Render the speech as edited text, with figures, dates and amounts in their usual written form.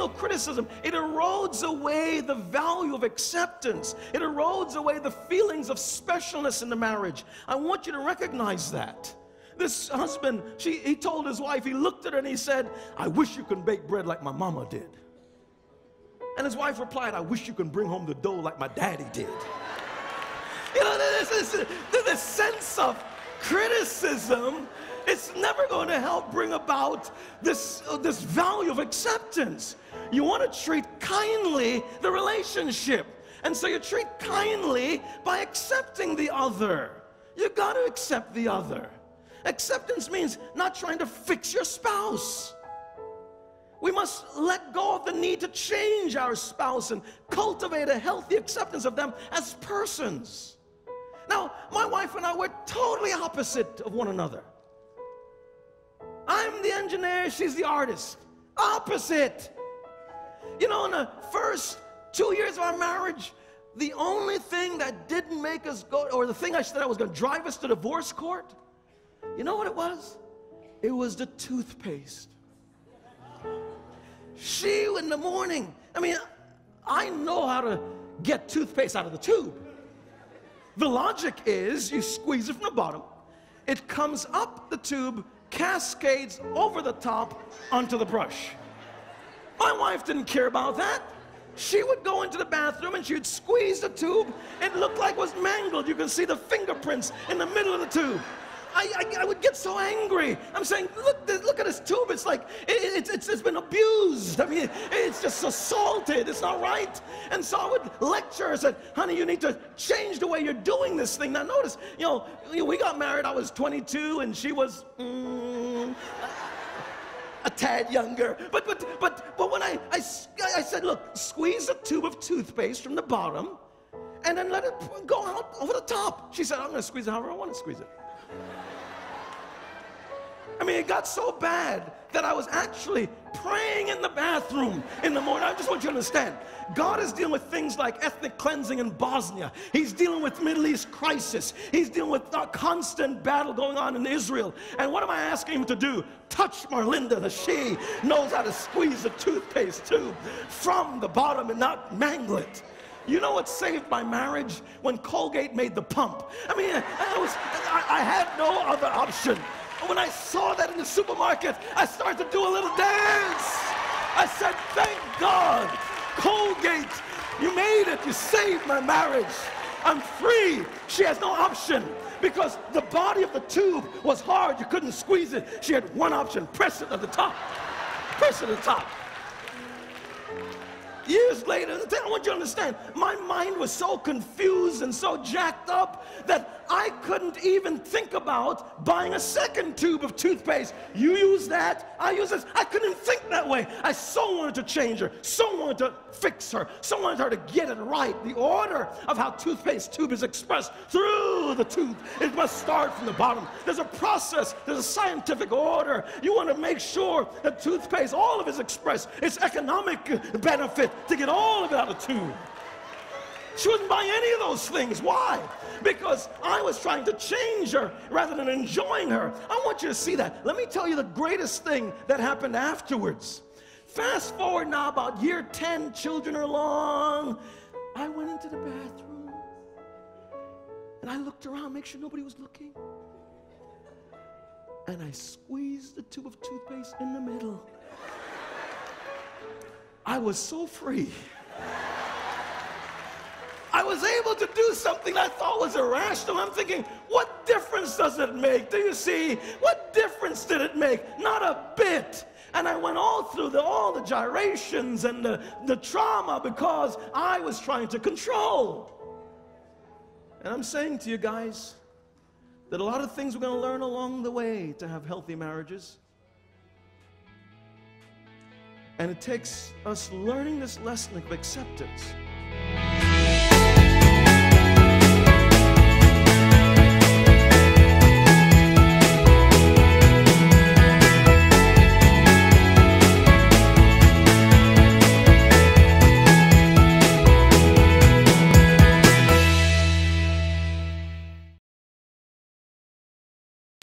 So criticism, it erodes away the value of acceptance. It erodes away the feelings of specialness in the marriage. I want you to recognize that. This husband, he told his wife, he looked at her and he said, I wish you could bake bread like my mama did. And his wife replied, I wish you could bring home the dough like my daddy did. You know, this sense of criticism, it's never going to help bring about this value of acceptance. You want to treat kindly the relationship. And so you treat kindly by accepting the other. You got to accept the other. Acceptance means not trying to fix your spouse. We must let go of the need to change our spouse and cultivate a healthy acceptance of them as persons. Now, my wife and I, we're totally opposite of one another. I'm the engineer, she's the artist. Opposite. You know, in the first 2 years of our marriage, the only thing that didn't make us go, or the thing I said I was going to drive us to divorce court, you know what it was? It was the toothpaste. She, in the morning, I mean, I know how to get toothpaste out of the tube. The logic is you squeeze it from the bottom, it comes up the tube, cascades over the top onto the brush. My wife didn't care about that. She would go into the bathroom and she would squeeze the tube. It looked like it was mangled. You can see the fingerprints in the middle of the tube. I would get so angry. I'm saying, look at this tube. It's like, it's been abused. I mean, it's just assaulted. It's not right. And so I would lecture her and said, honey, you need to change the way you're doing this thing. Now notice, you know, we got married, I was 22 and she was a tad younger. But when I said, look, squeeze the tube of toothpaste from the bottom and then let it go out over the top. She said, I'm going to squeeze it however I want to squeeze it. I mean, it got so bad that I was actually praying in the bathroom in the morning. I just want you to understand, God is dealing with things like ethnic cleansing in Bosnia. He's dealing with Middle East crisis. He's dealing with a constant battle going on in Israel. And what am I asking him to do? Touch Marlinda, that she knows how to squeeze the toothpaste tube from the bottom and not mangle it. You know what saved my marriage? When Colgate made the pump. I mean, I had no other option. When I saw that in the supermarket, I started to do a little dance. I said, thank God, Colgate, you made it. You saved my marriage. I'm free. She has no option because the body of the tube was hard. You couldn't squeeze it. She had one option, press it at the top. Press it at the top. Years later, I want you to understand, my mind was so confused and so jacked up that I couldn't even think about buying a second tube of toothpaste. You use that, I use this. I couldn't think that way. I so wanted to change her, so wanted to fix her, so wanted her to get it right. The order of how toothpaste tube is expressed through the tooth, it must start from the bottom. There's a process, there's a scientific order. You want to make sure that toothpaste, all of it is expressed. It's economic benefit to get all of it out of the tube. She wouldn't buy any of those things. Why? Because I was trying to change her rather than enjoying her. I want you to see that. Let me tell you the greatest thing that happened afterwards. Fast forward now, about year 10, children are along. I went into the bathroom and I looked around, make sure nobody was looking. And I squeezed the tube of toothpaste in the middle. I was so free. I was able to do something I thought was irrational. I'm thinking, what difference does it make? Do you see? What difference did it make? Not a bit. And I went all through all the gyrations and the trauma because I was trying to control. And I'm saying to you guys that a lot of things we're going to learn along the way to have healthy marriages. And it takes us learning this lesson of acceptance.